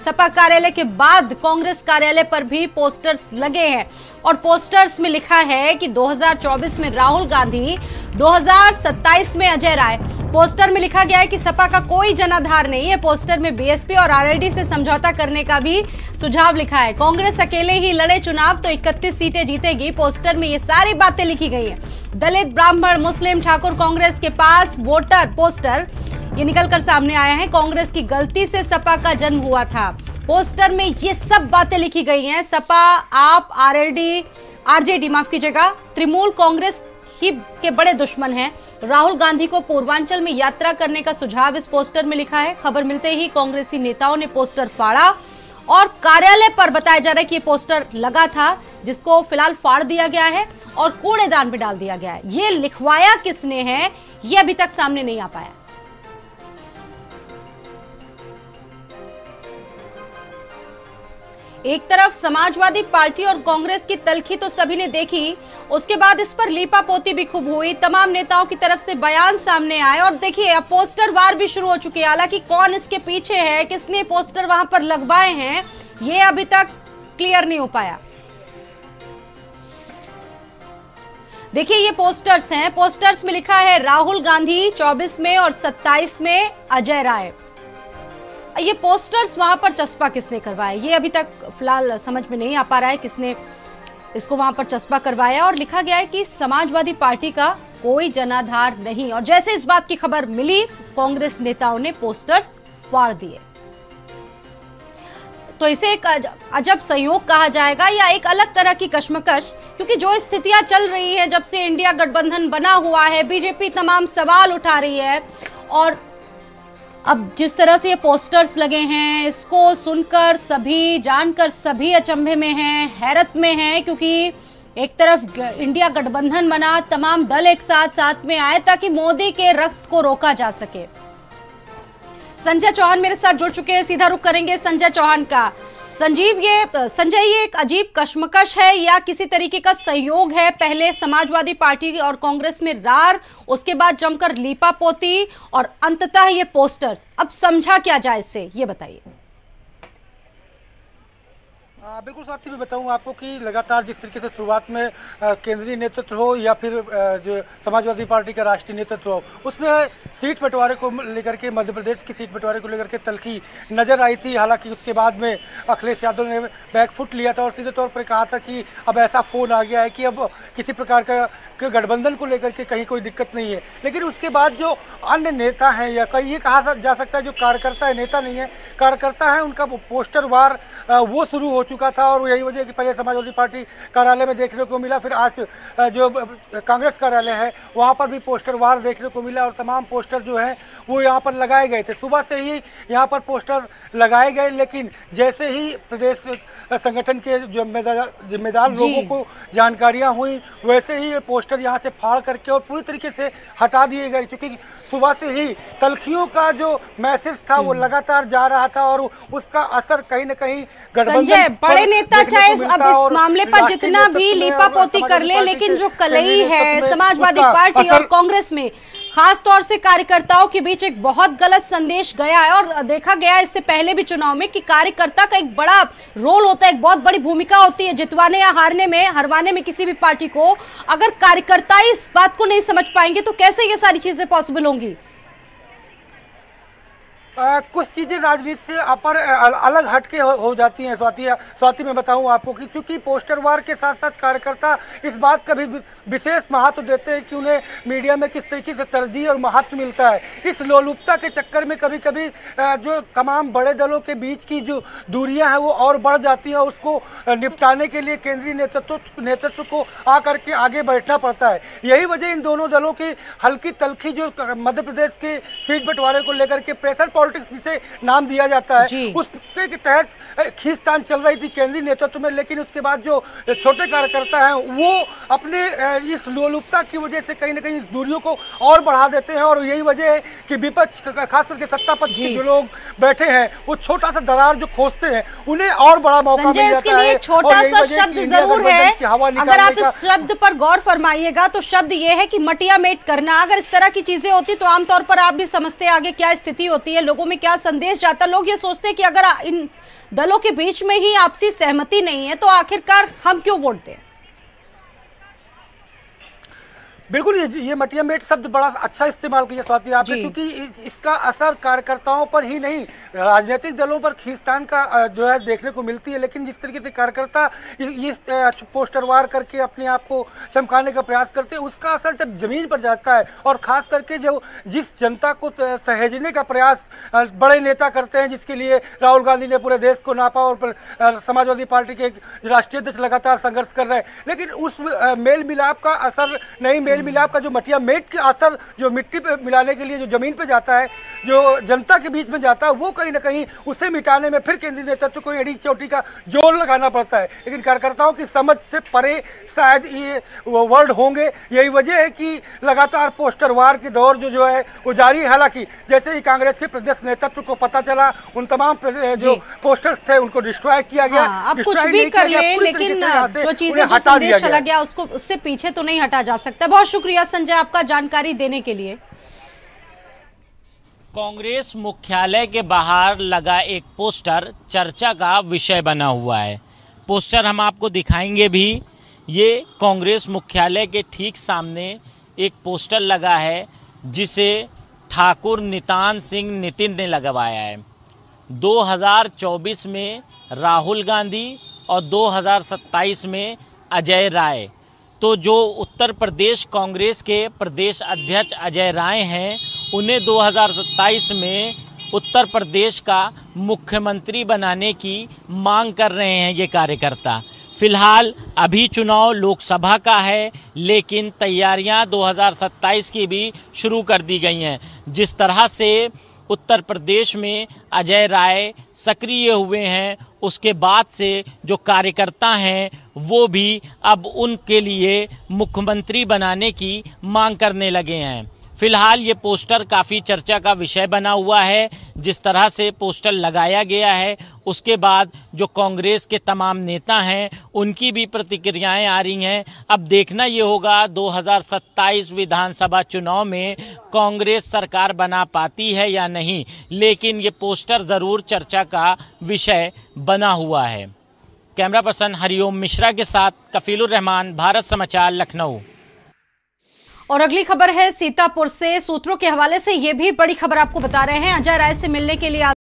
सपा कार्यालय के बाद कांग्रेस कार्यालय पर भी पोस्टर्स लगे हैं और पोस्टर्स में लिखा है कि 2024 में राहुल गांधी, 2027 में अजय राय। पोस्टर में लिखा गया है कि सपा का कोई जनाधार नहीं है। पोस्टर में बीएसपी और आरएलडी से समझौता करने का भी सुझाव लिखा है। कांग्रेस अकेले ही लड़े चुनाव तो 31 सीटें जीतेगी। पोस्टर में ये सारी बातें लिखी गई हैं। दलित, ब्राह्मण, मुस्लिम, ठाकुर कांग्रेस के पास वोटर पोस्टर ये निकलकर सामने आया है। कांग्रेस की गलती से सपा का जन्म हुआ था। पोस्टर में ये सब बातें लिखी गई हैं। सपा, आप, आरएलडी, आरजेडी माफ कीजिएगा, तृणमूल कांग्रेस के बड़े दुश्मन हैं। राहुल गांधी को पूर्वांचल में यात्रा करने का सुझाव इस पोस्टर में लिखा है। खबर मिलते ही कांग्रेसी नेताओं ने पोस्टर फाड़ा और कार्यालय पर बताया जा रहा है कि ये पोस्टर लगा था, जिसको फिलहाल फाड़ दिया गया है और कूड़ेदान में डाल दिया गया है। ये लिखवाया किसने है, ये अभी तक सामने नहीं आ पाया। एक तरफ समाजवादी पार्टी और कांग्रेस की तल्खी तो सभी ने देखी, उसके बाद इस पर लीपापोती भी खूब हुई। तमाम नेताओं की तरफ से बयान सामने आए और देखिए अब पोस्टर वार भी शुरू हो चुके हैं। हालांकि कौन इसके पीछे है, किसने पोस्टर वहां पर लगवाए हैं, ये अभी तक क्लियर नहीं हो पाया। देखिए ये पोस्टर्स हैं। पोस्टर्स में लिखा है राहुल गांधी 24 में और 27 में अजय राय। ये पोस्टर्स वहां पर चस्पा किसने करवाया, ये अभी तक फिलहाल समझ में नहीं आ पा रहा है किसने इसको वहां पर चस्पा करवाया। और लिखा गया है कि समाजवादी पार्टी का कोई जनाधार नहीं। और जैसे इस बात की खबर मिली, कांग्रेस नेताओं ने पोस्टर्स फाड़ दिए। तो इसे एक अजब संयोग कहा जाएगा या एक अलग तरह की कश्मकश, क्योंकि जो स्थितियां चल रही है जब से इंडिया गठबंधन बना हुआ है, बीजेपी तमाम सवाल उठा रही है और अब जिस तरह से ये पोस्टर्स लगे हैं, इसको सुनकर सभी, जानकर सभी अचंभे में हैं, हैरत में हैं, क्योंकि एक तरफ इंडिया गठबंधन बना, तमाम दल एक साथ में आए ताकि मोदी के रक्त को रोका जा सके। संजय चौहान मेरे साथ जुड़ चुके हैं, सीधा रुख करेंगे संजय चौहान का। संजय, ये एक अजीब कश्मकश है या किसी तरीके का सहयोग है? पहले समाजवादी पार्टी और कांग्रेस में रार, उसके बाद जमकर लीपापोती और अंततः ये पोस्टर्स। अब समझा क्या जाए इससे, ये बताइए। बिल्कुल साथी, मैं बताऊं आपको कि लगातार जिस तरीके से शुरुआत में केंद्रीय नेतृत्व हो या फिर जो समाजवादी पार्टी का राष्ट्रीय नेतृत्व हो, उसमें सीट बंटवारे को लेकर के, मध्य प्रदेश की सीट बंटवारे को लेकर के तल्खी नजर आई थी। हालांकि उसके बाद में अखिलेश यादव ने बैकफुट लिया था और सीधे तौर पर कहा था कि अब ऐसा फोन आ गया है कि अब किसी प्रकार का गठबंधन को लेकर के कहीं कोई दिक्कत नहीं है। लेकिन उसके बाद जो अन्य नेता हैं, या कहीं ये कहा जा सकता है जो कार्यकर्ता है, नेता नहीं है, कार्यकर्ता है, उनका पोस्टर वार वो शुरू हो चुका था। और यही वजह कि पहले समाजवादी पार्टी कार्यालय में देखने को मिला, फिर आज जो कांग्रेस कार्यालय है वहाँ पर भी पोस्टर वार देखने को मिला और तमाम पोस्टर जो हैं वो यहाँ पर लगाए गए थे। सुबह से ही यहाँ पर पोस्टर लगाए गए, लेकिन जैसे ही प्रदेश संगठन के जिम्मेदार लोगों को जानकारियां हुई, वैसे ही ये पोस्टर यहाँ से फाड़ करके और पूरी तरीके से हटा दिए गए, क्योंकि सुबह से ही तल्खियों का जो मैसेज था वो लगातार जा रहा था और उसका असर कहीं न कहीं गठबंधन। बड़े नेता चाहे अब इस मामले पर जितना भी लीपापोती कर ले, लेकिन जो कलई है समाजवादी पार्टी और कांग्रेस में, खास तौर से कार्यकर्ताओं के बीच एक बहुत गलत संदेश गया है। और देखा गया इससे पहले भी चुनाव में कि कार्यकर्ता का एक बड़ा रोल होता है, एक बहुत बड़ी भूमिका होती है जितवाने या हारने में, हरवाने में किसी भी पार्टी को। अगर कार्यकर्ता इस बात को नहीं समझ पाएंगे तो कैसे ये सारी चीजें पॉसिबल होंगी? कुछ चीजें राजनीति से अलग हटके हो जाती हैं स्वाति मैं बताऊं आपको कि चूंकि पोस्टर वार के साथ साथ कार्यकर्ता इस बात का भी विशेष महत्व देते हैं कि उन्हें मीडिया में किस तरीके से तरजीह और महत्व मिलता है। इस लोलुपता के चक्कर में कभी कभी जो तमाम बड़े दलों के बीच की जो दूरियां हैं वो और बढ़ जाती हैं और उसको निपटाने के लिए केंद्रीय नेतृत्व को आकर के आगे बैठना पड़ता है। यही वजह इन दोनों दलों की हल्की तल्खी जो मध्य प्रदेश के सीट बंटवारे को लेकर के प्रेशर पॉलिटिक्स जिसे नाम दिया जाता है, उसके तहत खींचतान चल रही थी केंद्रीय नेतृत्व में। लेकिन उसके बाद जो छोटे कार्यकर्ता हैं वो अपने इस लोलुपता की वजह से कहीं ना कहीं इस दूरियों को और बढ़ा देते हैं। और यही वजह है कि विपक्ष, खास करके सत्ता पक्ष के जो लोग बैठे हैं, वो छोटा सा दरार जो खोजते हैं उन्हें और बड़ा मौका मिल जाता है। छोटा सा शब्द जरूर है, अगर आप इस शब्द पर गौर फरमाइएगा तो शब्द ये है कि मटिया मेट करना। अगर इस तरह की चीजें होती तो आमतौर पर आप भी समझते आगे क्या स्थिति होती है, लोगों में क्या संदेश जाता? लोग ये सोचते हैं कि अगर इन दलों के बीच में ही आपसी सहमति नहीं है तो आखिरकार हम क्यों वोट दें? बिल्कुल, ये मटिया मेट शब्द बड़ा अच्छा इस्तेमाल किया स्वाति आपने, क्योंकि इसका असर कार्यकर्ताओं पर ही नहीं राजनीतिक दलों पर खींचतान का जो है देखने को मिलती है। लेकिन जिस तरीके से कार्यकर्ता इस पोस्टर वार करके अपने आप को चमकाने का प्रयास करते हैं, उसका असर जब जमीन पर जाता है और खास करके जो जिस जनता को सहेजने का प्रयास बड़े नेता करते हैं, जिसके लिए राहुल गांधी ने पूरे देश को नापा और समाजवादी पार्टी के राष्ट्रीय अध्यक्ष लगातार संघर्ष कर रहे हैं, लेकिन उस मेल मिलाप का असर नहीं, मेल मिलाप का जो मटिया मेट के असर जो मिट्टी पे मिलाने के लिए जो जमीन पे जाता है, जो जनता के बीच में जाता है, वो कहीं ना कहीं उसे मिटाने में फिर केंद्रीय नेतृत्व को एड़ी चोटी का जोर लगाना पड़ता है। लेकिन कार्यकर्ताओं की समझ से परे शायद ये वर्ड होंगे। यही वजह है कि लगातार पोस्टर वार के दौर जो है वो जारी है। हालांकि जैसे ही कांग्रेस के प्रदेश नेतृत्व को पता चला, उन तमाम जो पोस्टर्स थे उनको डिस्ट्रॉय किया गया। आप कुछ भी कर ले, लेकिन जो चीजें जो संदेश चला गया उसको उससे पीछे तो नहीं हटा जा सकता। बहुत शुक्रिया संजय आपका जानकारी देने के लिए। कांग्रेस मुख्यालय के बाहर लगा एक पोस्टर चर्चा का विषय बना हुआ है। पोस्टर हम आपको दिखाएंगे भी। ये कांग्रेस मुख्यालय के ठीक सामने एक पोस्टर लगा है जिसे ठाकुर नितान सिंह नितिन ने लगवाया है। 2024 में राहुल गांधी और 2027 में अजय राय। तो जो उत्तर प्रदेश कांग्रेस के प्रदेश अध्यक्ष अजय राय हैं, उन्हें 2027 में उत्तर प्रदेश का मुख्यमंत्री बनाने की मांग कर रहे हैं ये कार्यकर्ता। फिलहाल अभी चुनाव लोकसभा का है, लेकिन तैयारियां 2027 की भी शुरू कर दी गई हैं। जिस तरह से उत्तर प्रदेश में अजय राय सक्रिय हुए हैं, उसके बाद से जो कार्यकर्ता हैं वो भी अब उनके लिए मुख्यमंत्री बनाने की मांग करने लगे हैं। फिलहाल ये पोस्टर काफ़ी चर्चा का विषय बना हुआ है। जिस तरह से पोस्टर लगाया गया है, उसके बाद जो कांग्रेस के तमाम नेता हैं उनकी भी प्रतिक्रियाएं आ रही हैं। अब देखना ये होगा 2027 विधानसभा चुनाव में कांग्रेस सरकार बना पाती है या नहीं, लेकिन ये पोस्टर ज़रूर चर्चा का विषय बना हुआ है। कैमरा पर्सन हरिओम मिश्रा के साथ कफीलुर रहमान, भारत समाचार, लखनऊ। और अगली खबर है सीतापुर से। सूत्रों के हवाले से ये भी बड़ी खबर आपको बता रहे हैं। अजय राय से मिलने के लिए